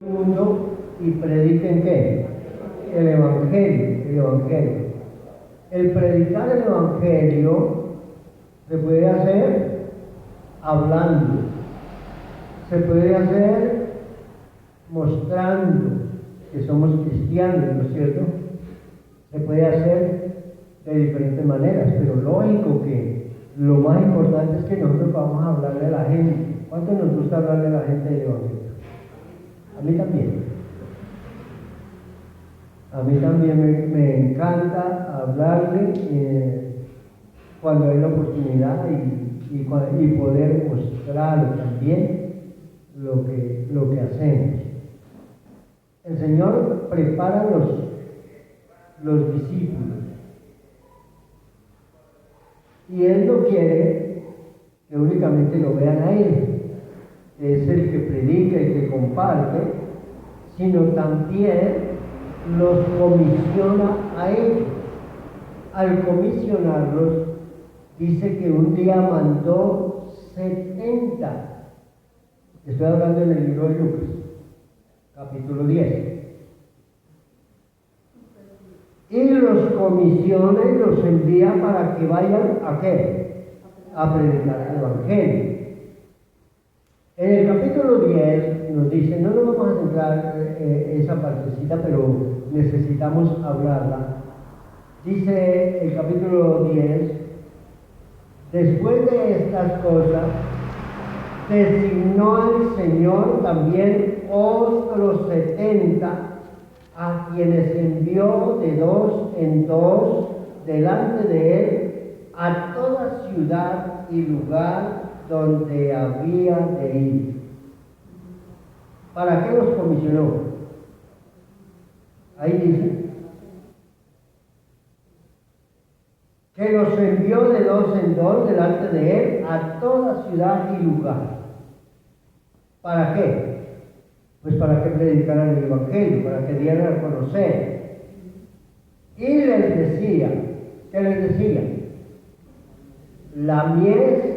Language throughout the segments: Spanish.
mundo y prediquen ¿qué? El Evangelio. El predicar el Evangelio se puede hacer hablando, se puede hacer mostrando que somos cristianos, ¿no es cierto? Se puede hacer de diferentes maneras, pero lógico que lo más importante es que nosotros vamos a hablarle a la gente. ¿Cuánto nos gusta hablarle a la gente del Evangelio? A mí también. A mí también me encanta hablarle cuando hay la oportunidad y poder mostrar también lo que hacemos. El Señor prepara los discípulos y Él no quiere que únicamente lo vean a Él. Es el que predica y que comparte, sino también los comisiona a ellos. Al comisionarlos, dice que un día mandó 70. Estoy hablando en el libro de Lucas, capítulo 10. Y los comisiona y los envía para que vayan ¿a qué? A predicar el Evangelio. En el capítulo 10 nos dice, no nos vamos a centrar esa partecita, pero necesitamos hablarla. Dice el capítulo 10, después de estas cosas, designó el Señor también otros 70, a quienes envió de dos en dos delante de él a toda ciudad y lugar donde había de ir. ¿Para qué los comisionó? Ahí dice que los envió de dos en dos delante de él a toda ciudad y lugar. ¿Para qué? Pues para que predicaran el Evangelio, para que dieran a conocer. Y les decía, ¿qué les decía? La mies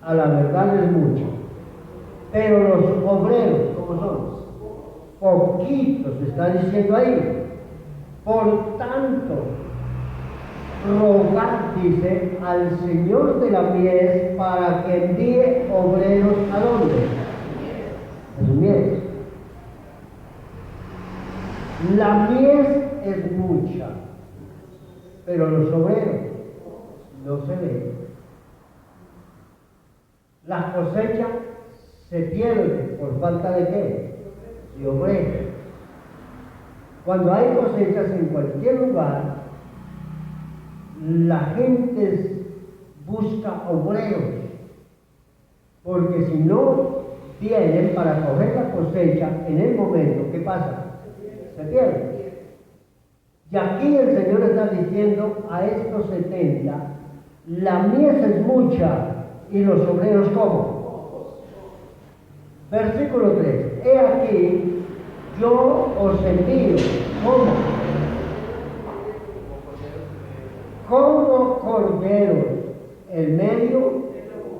a la verdad es mucho, pero los obreros, ¿cómo son? Poquitos, está diciendo ahí. Por tanto, rogad, dice, al Señor de la mies para que envíe obreros ¿a dónde? A su mies. La mies es mucha, pero los obreros no se ven. La cosecha se pierde por falta de ¿qué? De obreros. Cuando hay cosechas en cualquier lugar, la gente busca obreros, porque si no vienen para coger la cosecha en el momento, ¿qué pasa? Se pierde. Y aquí el Señor está diciendo a estos 70, la mies es mucha, y los obreros ¿cómo? Versículo 3. He aquí, yo os envío. ¿Cómo? Como corderos en medio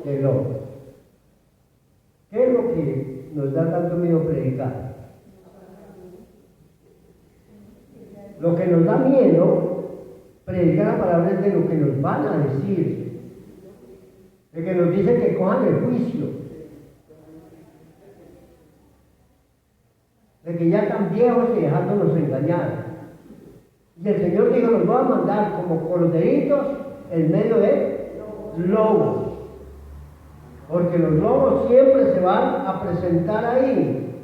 del lobo. ¿Qué es lo que nos da tanto miedo predicar? Lo que nos da miedo predicar la palabra es de lo que nos van a decir. De que nos dice que cojan el juicio, de que ya están viejos y dejándonos engañar. Y el Señor dijo, los voy a mandar como corderitos en medio de lobos, porque los lobos siempre se van a presentar ahí.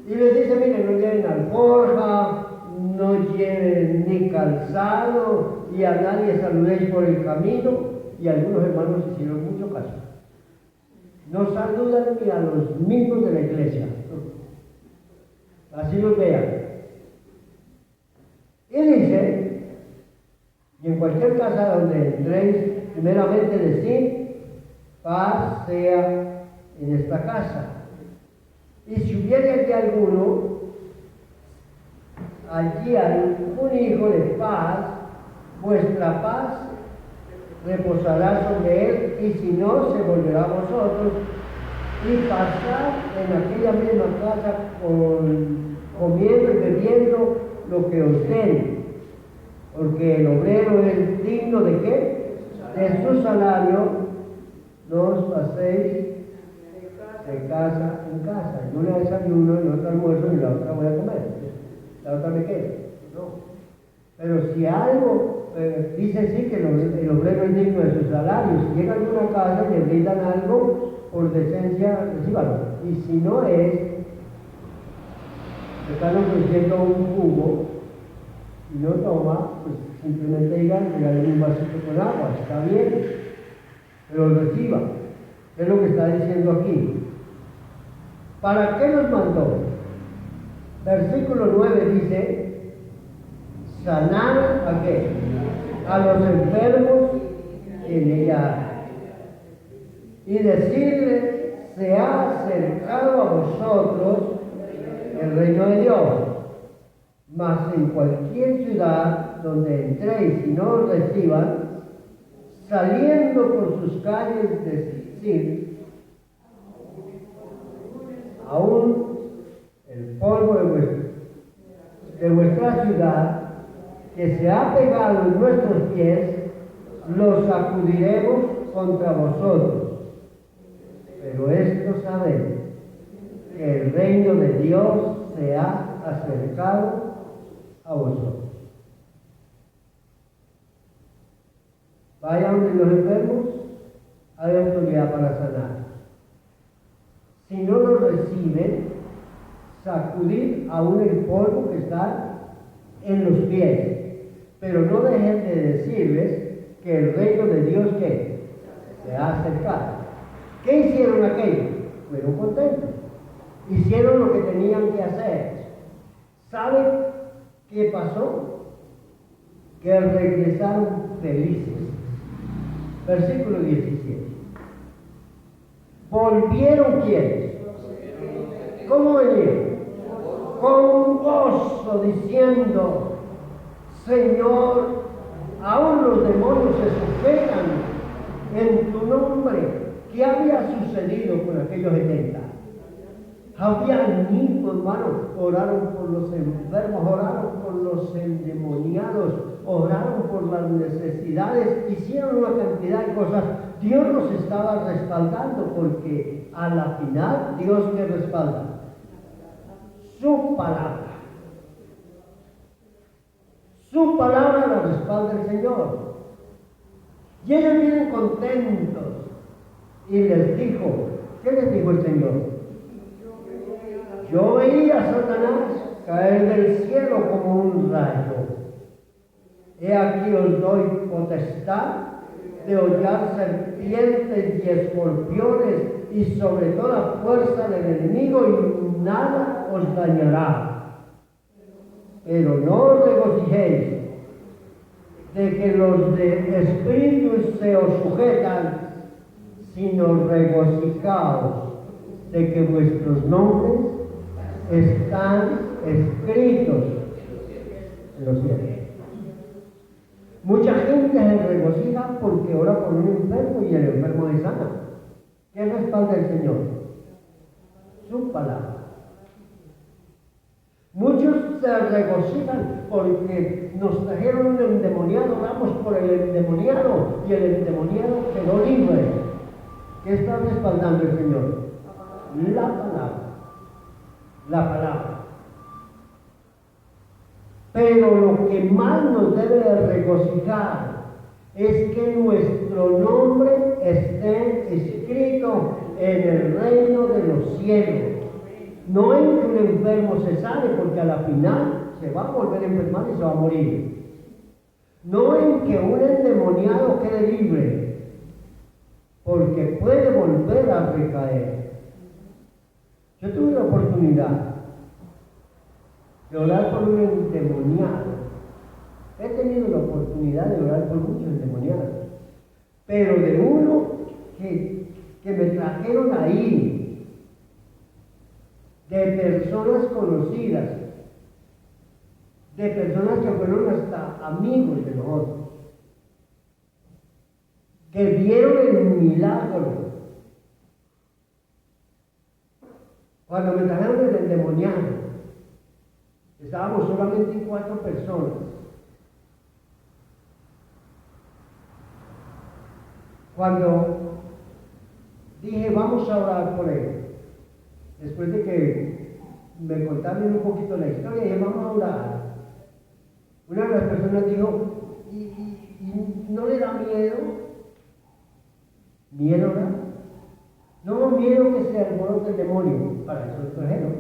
Y les dice, miren, no lleven alforja, no lleven ni calzado, y a nadie saludéis por el camino. Y algunos hermanos hicieron mucho caso. No saludan ni a los mismos de la iglesia. Así los vean. Y dice, y en cualquier casa donde entréis, primeramente decid, paz sea en esta casa. Y si hubiere aquí alguno, allí algún hijo de paz, vuestra paz reposará sobre él, y si no, se volverá a vosotros, y pasar en aquella misma casa comiendo y bebiendo lo que os den, porque el obrero es digno ¿de qué? De su salario. No os paséis de casa en casa. Y una desayuno, y otra almuerzo, y la otra voy a comer. La otra me queda. No. Pero si algo, dice sí que el obrero es digno de su salario. Si llegan a una casa y le brindan algo, por decencia, recíbalo. Y si no es, le están ofreciendo un jugo y no toma, pues simplemente digan, regalen un vasito con agua, está bien. Pero reciba. Es lo que está diciendo aquí. ¿Para qué nos mandó? Versículo 9 dice, sanar ¿a qué? A los enfermos en ella hay. Y decirle, se ha acercado a vosotros el reino de Dios. Mas en cualquier ciudad donde entréis y no os reciban, saliendo por sus calles, decir, aún el polvo de vuestra ciudad, que se ha pegado en nuestros pies, lo sacudiremos contra vosotros. Pero esto sabéis, que el reino de Dios se ha acercado a vosotros. Vayan donde los enfermos, hay autoridad para sanar. Si no los reciben, sacudir aún el polvo que está en los pies. Pero no dejen de decirles que el reino de Dios ¿qué? Se ha acercado. ¿Qué hicieron aquellos? Fueron contentos. Hicieron lo que tenían que hacer. ¿Saben qué pasó? Que regresaron felices. Versículo 17. ¿Volvieron quiénes? ¿Cómo venían? Con gozo, diciendo, Señor, aún los demonios se sujetan en tu nombre. ¿Qué había sucedido con aquellos 70? Habían ido, hermanos, oraron por los enfermos, oraron por los endemoniados, oraron por las necesidades, hicieron una cantidad de cosas. Dios los estaba respaldando porque a la final, Dios que respalda su palabra. Su palabra la respalda el Señor. Y ellos vienen contentos. Y les dijo, ¿qué les dijo el Señor? Yo veía a Satanás caer del cielo como un rayo. He aquí os doy potestad de hollar serpientes y escorpiones y sobre toda fuerza del enemigo y nada os dañará. Pero no os regocijéis de que los de espíritu se os sujetan, sino regocijaos de que vuestros nombres están escritos en los cielos. Mucha gente se regocija porque ora por un enfermo y el enfermo es sana. ¿Qué respalda el Señor? Su palabra. Muchos se regocijan porque nos trajeron un endemoniado, oramos por el endemoniado y el endemoniado quedó libre. ¿Qué está respaldando el Señor? La palabra. La palabra. Pero lo que más nos debe regocijar es que nuestro nombre esté escrito en el reino de los cielos. No en que un enfermo se sane, porque a la final se va a volver a enfermar y se va a morir. No en que un endemoniado quede libre, porque puede volver a recaer. Yo tuve la oportunidad de orar por un endemoniado. He tenido la oportunidad de orar por muchos endemoniados, pero de uno que me trajeron ahí, de personas conocidas, de personas que fueron hasta amigos de nosotros, que vieron el milagro Cuando me trajeron el endemoniado, estábamos solamente 4 personas. Cuando dije, vamos a orar por él, después de que me contaron un poquito la historia, dije, vamos a orar. Una de las personas dijo, ¿y no le da miedo? ¿Miedo da? No, miedo que sea el mono del demonio, para eso lo trajeron.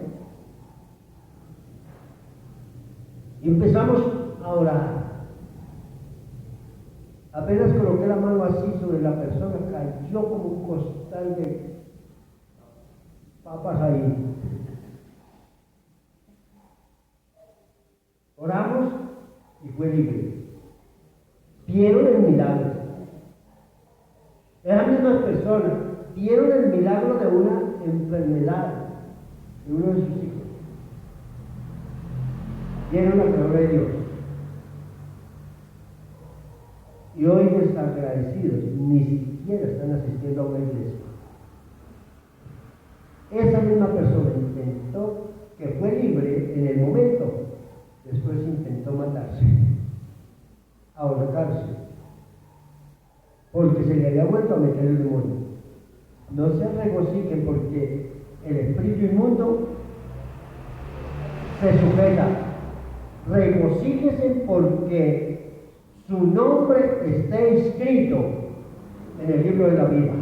Y empezamos a orar. Apenas coloqué la mano así sobre la persona, cayó como un costal de papas ahí. Oramos y fue libre. Vieron el milagro. Esas mismas personas vieron el milagro de una enfermedad de uno de sus hijos. Vieron la gloria de Dios. Y hoy desagradecidos, ni siquiera están asistiendo a una iglesia. Esa misma persona intentó, que fue libre en el momento, después intentó matarse, ahorcarse, porque se le había vuelto a meter el demonio. No se regocijen porque el espíritu inmundo se sujeta. Regocíjense porque su nombre está inscrito en el libro de la vida.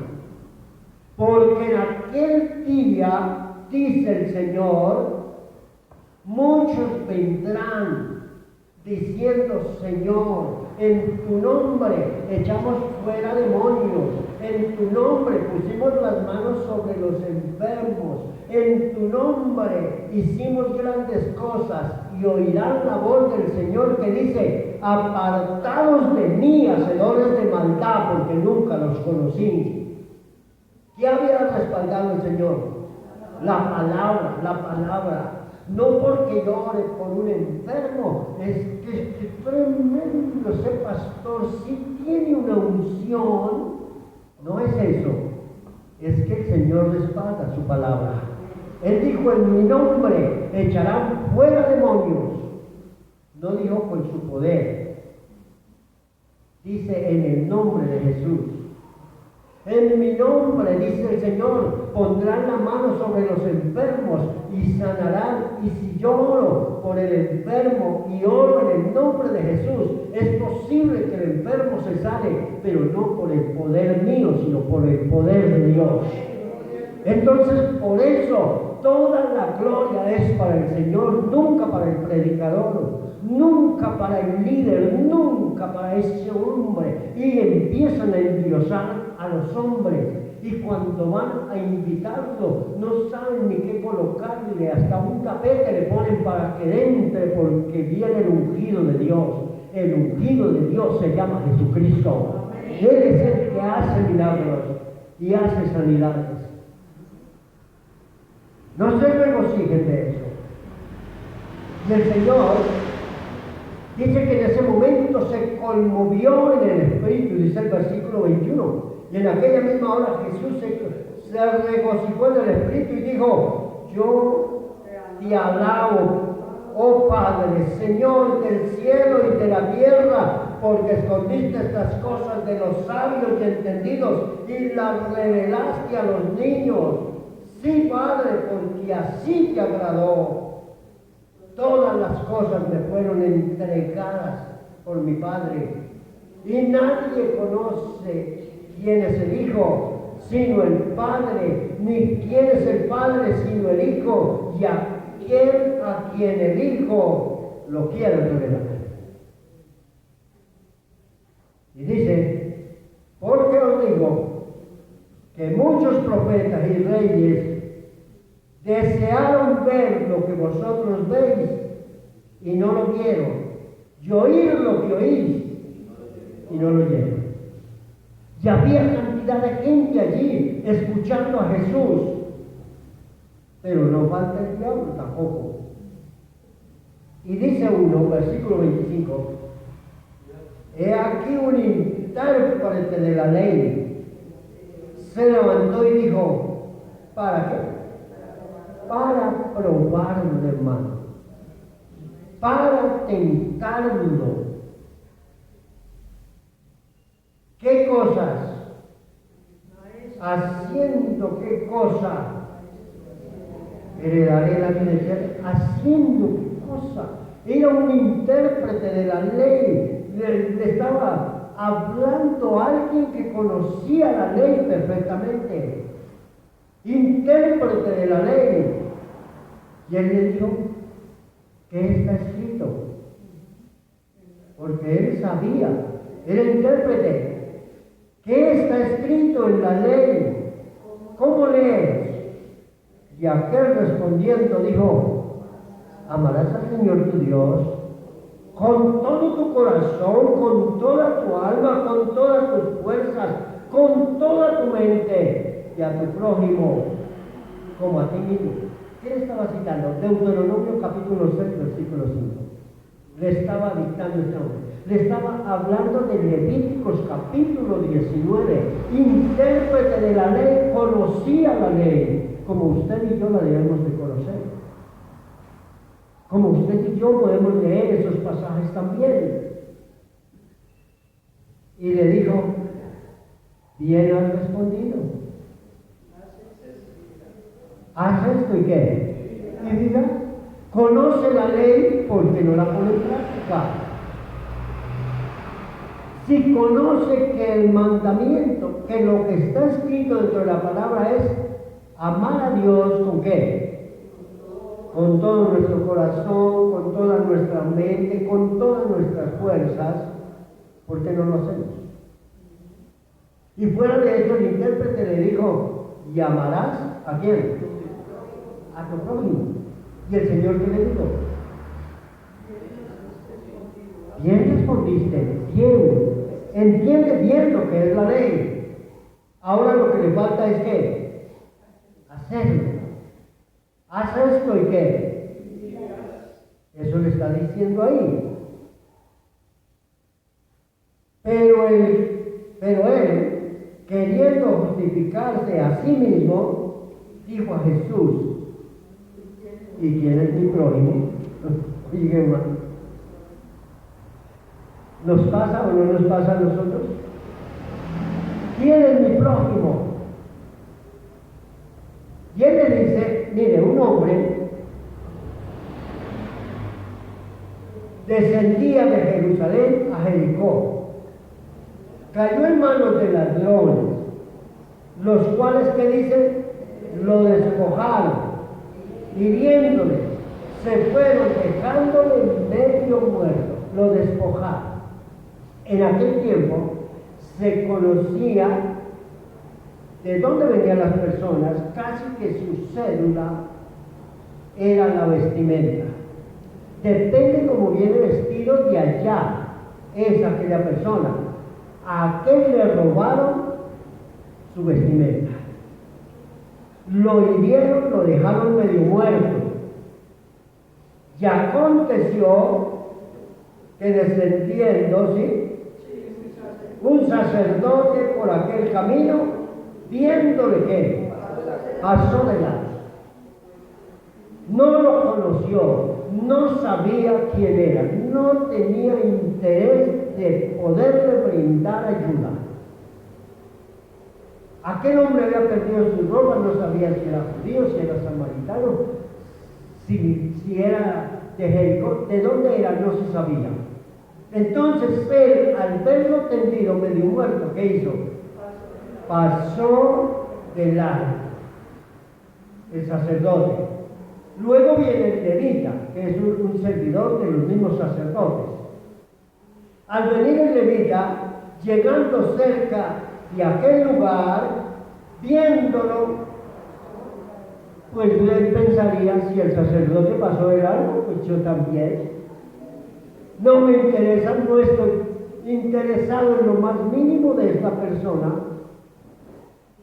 Porque en aquel día, dice el Señor, muchos vendrán diciendo, Señor, en tu nombre echamos fuera demonios, en tu nombre pusimos las manos sobre los enfermos, en tu nombre hicimos grandes cosas, y oirán la voz del Señor que dice, apartados de mí, hacedores de maldad, porque nunca los conocí. ¿Qué había respaldado el Señor? La palabra. No porque yo ore por un enfermo, es que tremendo, ese pastor sí tiene una unción. No es eso, es que el Señor respalda su palabra. Él dijo, en mi nombre echarán fuera demonios. No dijo con su poder, dice en el nombre de Jesús. En mi nombre, dice el Señor, pondrán la mano sobre los enfermos y sanarán. Y si yo oro por el enfermo y oro en el nombre de Jesús, es posible que el enfermo se sane, pero no por el poder mío, sino por el poder de Dios. Entonces, por eso, toda la gloria es para el Señor, nunca para el predicador, nunca para el líder, nunca para ese hombre. Y empiezan a endiosar a los hombres, y cuando van a invitarlo no saben ni qué colocarle, hasta un tapete le ponen para que entre, porque viene el ungido de Dios. El ungido de Dios se llama Jesucristo. Él es el que hace milagros y hace sanidades. No se regocijen de eso. Y el Señor dice que en ese momento se conmovió en el espíritu, dice el versículo 21. Y en aquella misma hora Jesús se regocijó en el espíritu y dijo, yo te alabo, oh Padre, Señor del cielo y de la tierra, porque escondiste estas cosas de los sabios y entendidos y las revelaste a los niños. Sí, Padre, porque así te agradó. Todas las cosas me fueron entregadas por mi Padre, y nadie conoce quién es el Hijo sino el Padre, ni quién es el Padre sino el Hijo, y a quien el Hijo lo quiere revelar. Y dice, porque os digo que muchos profetas y reyes desearon ver lo que vosotros veis y no lo vieron, y oír lo que oís y no lo oyeron. Y había cantidad de gente allí escuchando a Jesús, pero no falta el diablo tampoco. Y dice uno, versículo 25, he aquí un intérprete de la ley se levantó y dijo, ¿para qué? para probarlo, hermano, para tentarlo. ¿Qué cosas? Haciendo qué cosa. Heredaré la vida eterna. Haciendo qué cosa. Era un intérprete de la ley. Le estaba hablando a alguien que conocía la ley perfectamente. Intérprete de la ley. Y él le dijo, ¿qué está escrito? Porque él sabía, era intérprete. ¿Qué está escrito en la ley? ¿Cómo lees? Y aquel respondiendo dijo, amarás al Señor tu Dios con todo tu corazón, con toda tu alma, con todas tus fuerzas, con toda tu mente, y a tu prójimo como a ti mismo. ¿Qué le estaba citando? Deuteronomio capítulo 6, versículo 5. Le estaba dictando este hombre. Le estaba hablando de Levíticos capítulo 19. Intérprete de la ley, conocía la ley, como usted y yo la debemos de conocer. Como usted y yo podemos leer esos pasajes también. Y le dijo, bien has respondido. Haz esto y qué. Y diga, conoce la ley porque no la pone en práctica. Si conoce que el mandamiento, que lo que está escrito dentro de la palabra es amar a Dios, ¿con qué? Con todo nuestro corazón, con toda nuestra mente, con todas nuestras fuerzas, ¿por qué no lo hacemos? Y fuera de eso el intérprete le dijo, ¿y amarás a quién? A tu prójimo. ¿Y el Señor qué le dijo? Bien respondiste, bien. Entiende bien lo que es la ley. Ahora lo que le falta es ¿qué? Hacerlo. Haz esto y ¿qué? Eso le está diciendo ahí. Pero él, queriendo justificarse a sí mismo, dijo a Jesús, ¿y quién es mi prójimo? Oye, hermano, ¿nos pasa o no nos pasa a nosotros? ¿Quién es mi prójimo? Y él le dice, mire, un hombre descendía de Jerusalén a Jericó, cayó en manos de ladrones, los cuales, ¿qué dicen? Lo despojaron, hiriéndole, se fueron dejándole medio muerto, lo despojaron. En aquel tiempo se conocía de dónde venían las personas, casi que su cédula era la vestimenta. Depende cómo viene vestido, de allá es aquella persona. A aquel le robaron su vestimenta. Lo hirieron, lo dejaron medio muerto. Y aconteció que descendiendo, ¿sí?, un sacerdote por aquel camino, viéndole que pasó de lado. No lo conoció, no sabía quién era, no tenía interés de poderle brindar ayuda. Aquel hombre había perdido su ropa, no sabía si era judío, si era samaritano, si era de Jericó, de dónde era, no se sabía. Entonces él, al verlo tendido, medio muerto, ¿qué hizo? Pasó de largo el sacerdote. Luego viene el levita, que es un servidor de los mismos sacerdotes. Al venir el levita, llegando cerca de aquel lugar, viéndolo, pues él pensaría, si el sacerdote pasó de largo, pues yo también. No me interesa, no estoy interesado en lo más mínimo de esta persona.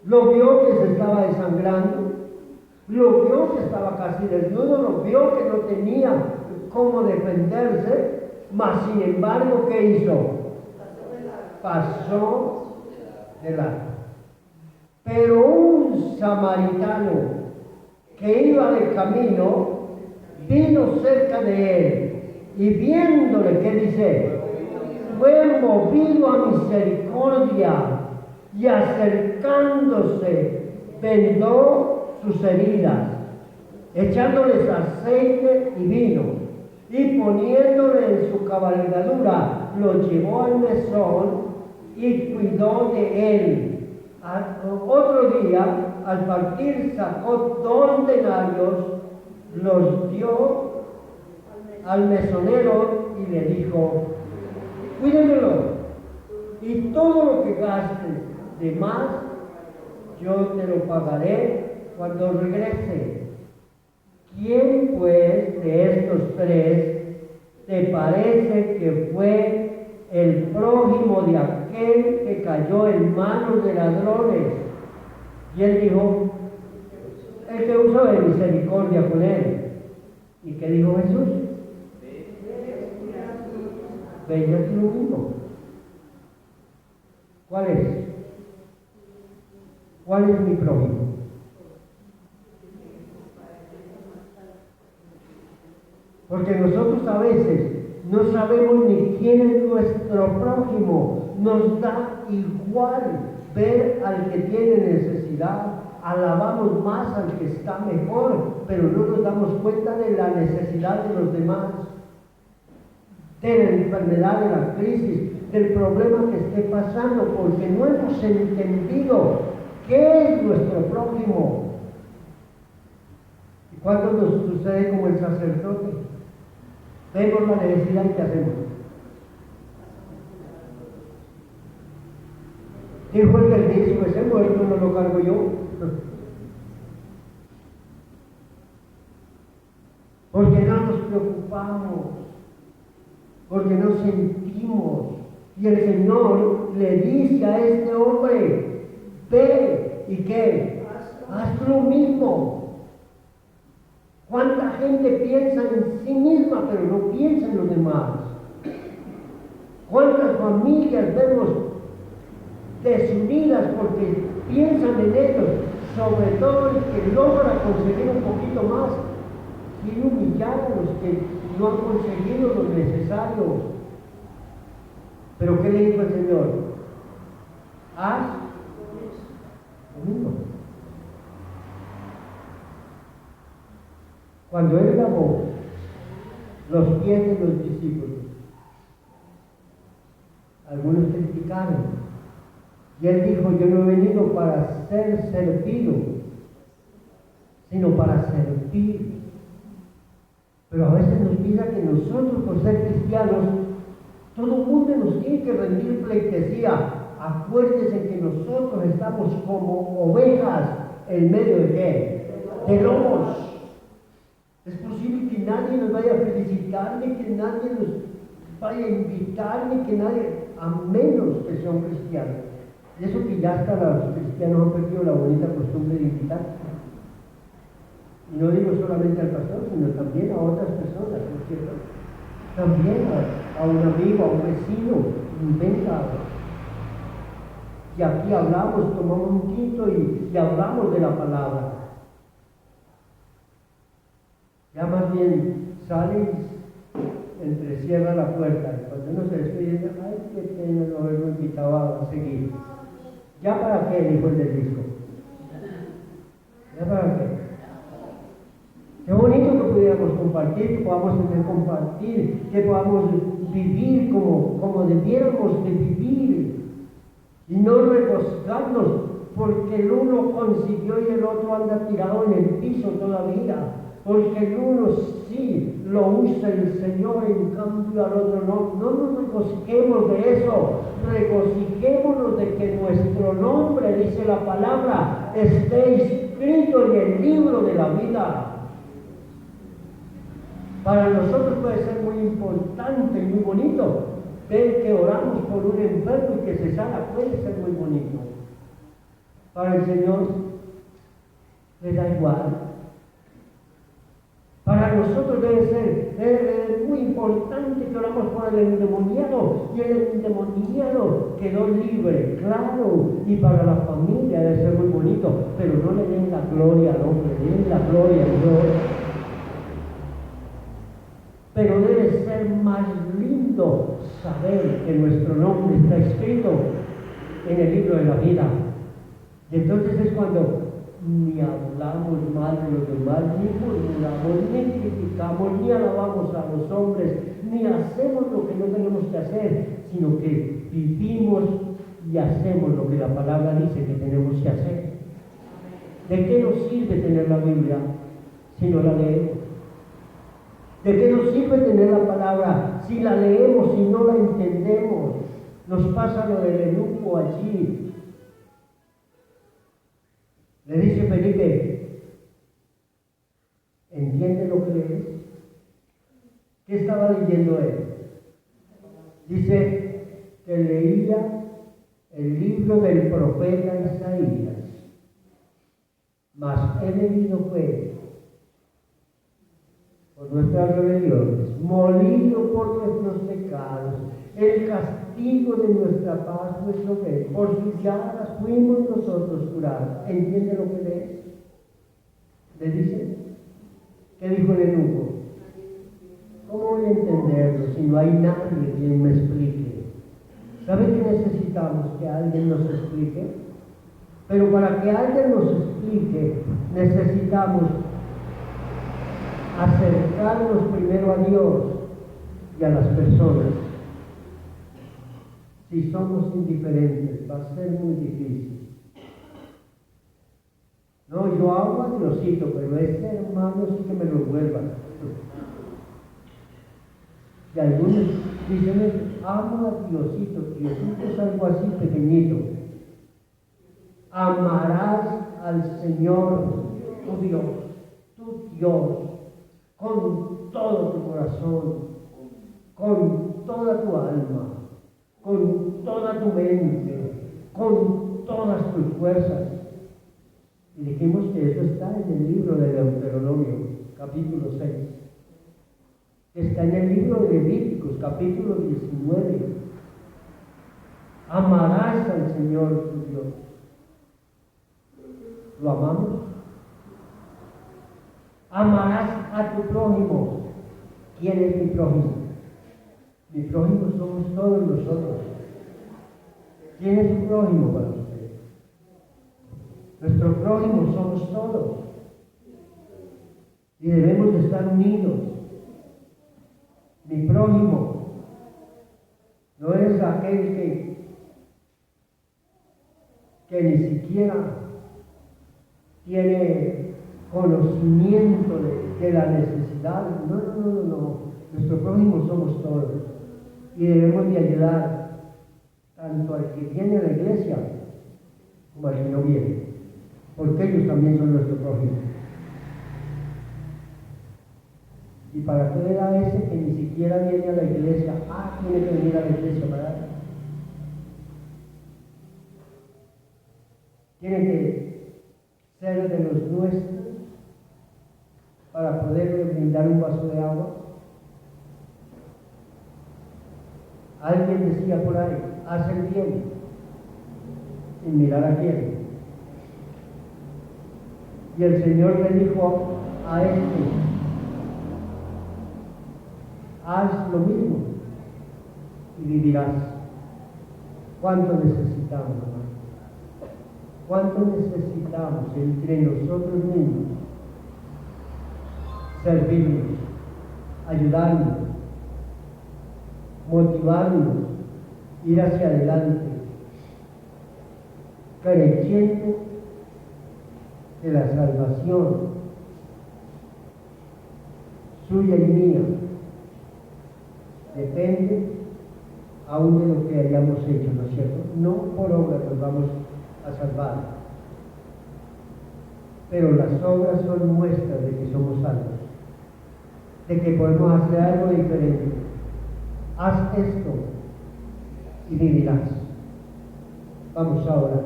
Lo vio que se estaba desangrando, lo vio que estaba casi desnudo, lo vio que no tenía cómo defenderse, mas sin embargo, ¿qué hizo? Pasó de largo. Pero un samaritano que iba de camino, vino cerca de él y viéndole, ¿qué dice? Fue movido a misericordia y acercándose vendó sus heridas, echándoles aceite y vino, y poniéndole en su cabalgadura, lo llevó al mesón y cuidó de él. Otro día, al partir, sacó 2 denarios, los dio al mesonero y le dijo: cuídemelo, y todo lo que gastes de más, yo te lo pagaré cuando regrese. ¿Quién pues de estos 3 te parece que fue el prójimo de aquel que cayó en manos de ladrones? Y él dijo: el que usó de misericordia con él. ¿Y qué dijo Jesús? Ve y haz lo mismo. ¿Cuál es? ¿Cuál es mi prójimo? Porque nosotros a veces no sabemos ni quién es nuestro prójimo. Nos da igual ver al que tiene necesidad. Alabamos más al que está mejor, pero no nos damos cuenta de la necesidad de los demás, de la enfermedad, de la crisis, del problema que esté pasando, porque no hemos entendido qué es nuestro prójimo. ¿Y cuánto nos sucede como el sacerdote? Vemos la necesidad y ¿qué hacemos? Dijo el del disco: ese muerto no lo cargo yo. Porque no nos preocupamos, porque no sentimos. Y el Señor le dice a este hombre: ve y ¿qué? Haz lo mismo. ¿Cuánta gente piensa en sí misma pero no piensa en los demás? ¿Cuántas familias vemos desunidas porque piensan en ellos? Sobre todo el que logra conseguir un poquito más quiere humillar a los que no han conseguido lo necesario. Pero ¿qué le dijo el Señor? Haz lo mismo. Cuando Él lavó los pies de los discípulos, algunos criticaron, y Él dijo: yo no he venido para ser servido, sino para servir. Pero a veces nos piensa que nosotros, por ser cristianos, todo el mundo nos tiene que rendir pleitesía. Acuérdense que nosotros estamos como ovejas en medio de ¿qué? De lobos. Es posible que nadie nos vaya a felicitar, ni que nadie nos vaya a invitar, ni que nadie, a menos que sea un cristiano. Y eso que ya hasta los cristianos han perdido la bonita costumbre de invitar. Y no digo solamente al pastor, sino también a otras personas, ¿no es cierto? También a un amigo, a un vecino, venga. Y aquí hablamos, tomamos un quinto y hablamos de la palabra. Ya más bien sale y entrecierra la puerta. Y cuando uno se despide, ay, qué pena no haberlo invitado a seguir. ¿Ya para qué? Dijo el del disco. ¿Ya para qué? Qué bonito que pudiéramos compartir, que podamos tener compartir, que podamos vivir como debiéramos de vivir. Y no regocijarnos porque el uno consiguió y el otro anda tirado en el piso todavía. Porque el uno sí lo usa el Señor, en cambio al otro no. No nos regocijemos de eso. Regocijémonos de que nuestro nombre, dice la palabra, esté escrito en el libro de la vida. Para nosotros puede ser muy importante y muy bonito ver que oramos por un enfermo y que se sana, puede ser muy bonito. Para el Señor le da igual. Para nosotros debe ser muy importante que oramos por el endemoniado, y el endemoniado quedó libre, claro, y para la familia debe ser muy bonito, pero no le den la gloria al hombre, den la gloria a Dios. Pero debe ser más lindo saber que nuestro nombre está escrito en el libro de la vida. Y entonces es cuando ni hablamos mal de los demás, ni murmuramos, ni criticamos, ni alabamos a los hombres, ni hacemos lo que no tenemos que hacer, sino que vivimos y hacemos lo que la palabra dice que tenemos que hacer. ¿De qué nos sirve tener la Biblia si no la leemos? ¿De qué nos sirve tener la palabra si la leemos y no la entendemos? Nos pasa lo del eunuco allí. Le dice Felipe, ¿entiende lo que lees? ¿Qué estaba leyendo él? Dice que leía el libro del profeta Isaías. Mas he venido fue por nuestras rebeliones, molido por nuestros pecados, el castigo de nuestra paz, nuestro bien, por sus llagas fuimos nosotros curados. ¿Entiende lo que lees? ¿Le dice? ¿Qué dijo el eunuco? ¿Cómo voy a entenderlo si no hay nadie quien me explique? ¿Sabe que necesitamos que alguien nos explique? Pero para que alguien nos explique, necesitamos acercarnos primero a Dios y a las personas. Si somos indiferentes, va a ser muy difícil. No, yo amo a Diosito, pero este hermano sí que me lo vuelva. Y algunos dicen, amo a Diosito. Diosito es algo así pequeñito. Amarás al Señor, tu Dios, con todo tu corazón, con toda tu alma, con toda tu mente, con todas tus fuerzas. Y dijimos que eso está en el libro de Deuteronomio, capítulo 6. Está en el libro de Levíticos, capítulo 19. Amarás al Señor tu Dios. ¿Lo amamos? Amarás a tu prójimo. ¿Quién es mi prójimo? Mi prójimo somos todos nosotros. ¿Quién es su prójimo para usted? Nuestro prójimo somos todos. Y debemos de estar unidos. Mi prójimo no es aquel que ni siquiera tiene conocimiento de la necesidad. No. Nuestro prójimo somos todos. Y debemos de ayudar tanto al que viene a la iglesia como al que no viene. Porque ellos también son nuestro prójimo. ¿Y para qué era ese que ni siquiera viene a la iglesia? Tiene que venir a la iglesia, ¿verdad? Tiene que ser de los nuestros para poderle brindar un vaso de agua. Alguien decía por ahí, haz el bien sin mirar a quién. Y el Señor le dijo a haz lo mismo y vivirás. ¿Cuánto necesitamos, hermano? ¿Cuánto necesitamos entre nosotros mismos servirnos, ayudarnos, motivarnos, ir hacia adelante, creyendo de la salvación suya y mía depende aún de lo que hayamos hecho, ¿no es cierto? No por obras nos vamos a salvar, pero las obras son muestras de que somos salvos, de que podemos hacer algo diferente. Haz esto y vivirás. Vamos a orar.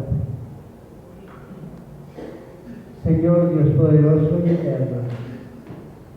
Señor Dios poderoso y eterno,